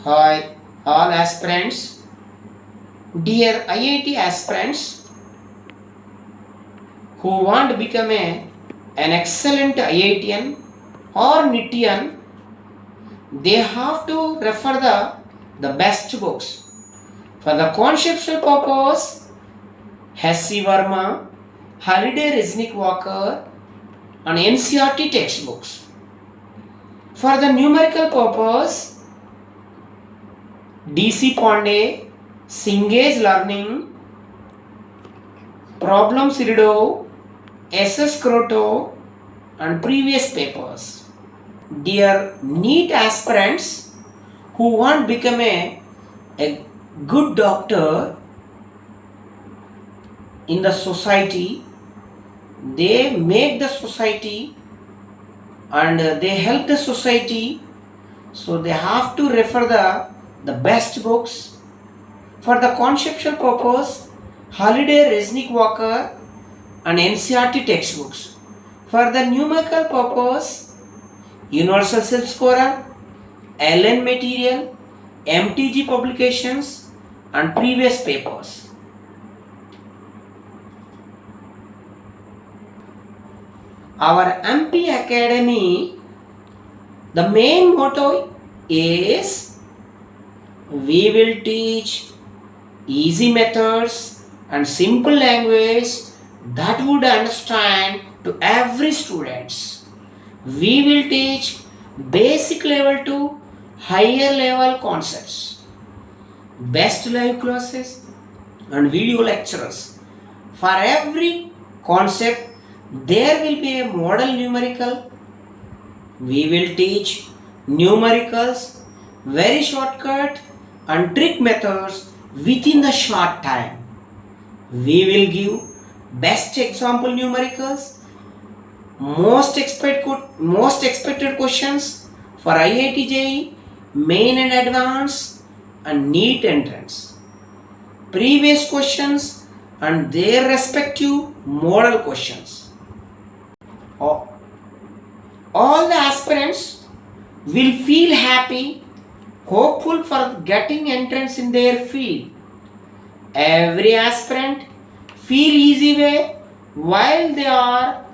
Hi, all aspirants. Dear IIT aspirants who want to become an excellent IITian or NITian, they have to refer the best books. For the conceptual purpose, H.C. Verma, Holiday Resnick Walker, and NCERT textbooks. For the numerical purpose, D.C. Pandey, Singh's Learning, Problem Sirido, S.S. Croto, and previous papers. Dear NEET aspirants who want to become a good doctor in the society, they make the society and they help the society, so they have to refer the best books. For the conceptual purpose, Holiday Resnick Walker and NCERT textbooks. For the numerical purpose, Universal Self Scorer, LN material, MTG publications, and previous papers. Our MP Academy, the main motto is we will teach easy methods and simple language that would understand to every students. We will teach basic level to higher level concepts, best live classes and video lectures. For every concept there will be a model numerical. We will teach numericals, very shortcut and trick methods within the short time. We will give best example numericals, most expected questions for IIT JEE, main and advanced and NEET entrance, previous questions and their respective model questions. All the aspirants will feel happy, hopeful for getting entrance in their field. Every aspirant feel easy way while they are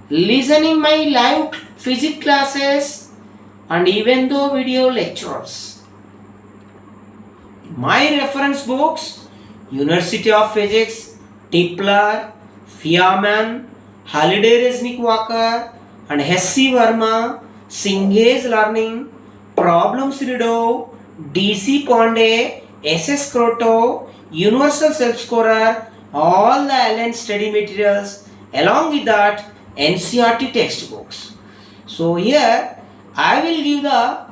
listening my live physics classes and even though video lectures. My reference books, University of Physics, Tipler, Fiaman, Holiday Resnick Walker and H.C. Verma, Singh's Learning, Problem Sirido, D.C. Pandey, S.S. Croto, Universal Self Scorer, all the LN study materials, along with that NCERT textbooks. So here I will give the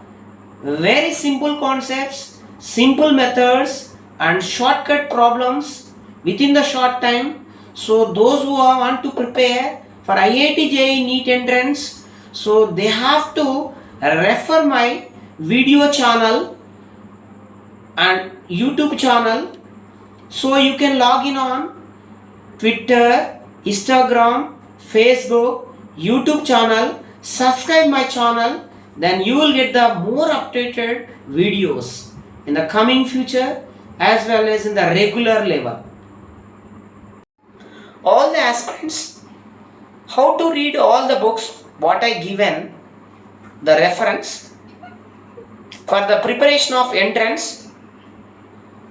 very simple concepts, simple methods and shortcut problems within the short time. So those who want to prepare for IIT JEE NEET entrance, so they have to refer my video channel and YouTube channel. So you can log in on Twitter, Instagram, Facebook, YouTube channel, subscribe my channel, then you will get the more updated videos in the coming future as well as in the regular level. All the aspirants, how to read all the books what I given the reference for the preparation of entrance.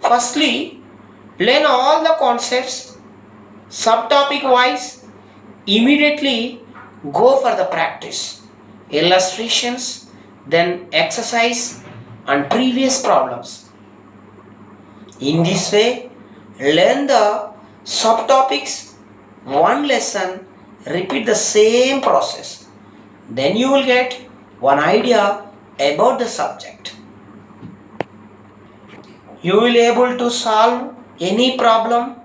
Firstly, learn all the concepts subtopic wise, immediately go for the practice, illustrations, then exercise and previous problems. In this way, learn the subtopics one lesson, repeat the same process. Then you will get one idea about the subject. You will be able to solve any problem,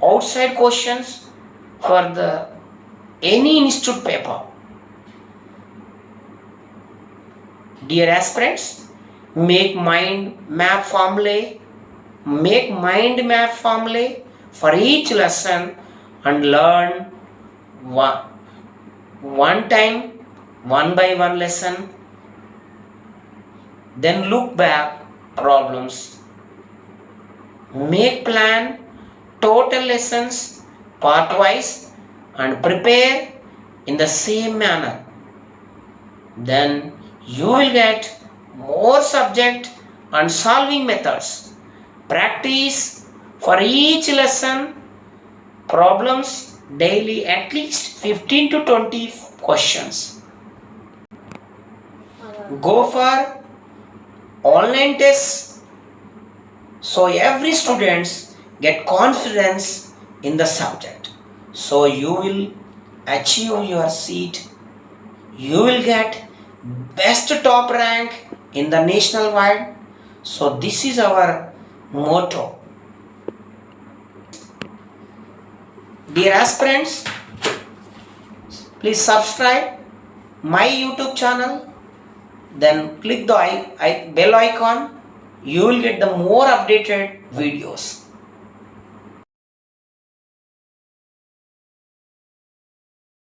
outside questions for the any institute paper. Dear aspirants, make mind map formulae for each lesson and learn one time, one by one lesson. Then look back problems. Make plan total lessons part wise and prepare in the same manner. Then you will get more subject and solving methods. Practice for each lesson problems daily, at least 15 to 20 questions. Go for online tests so every students get confidence in the subject. So you will achieve your seat. You will get best top rank in the national wide. So this is our motto. Dear aspirants, please subscribe my YouTube channel. Then click the bell icon. You will get the more updated videos.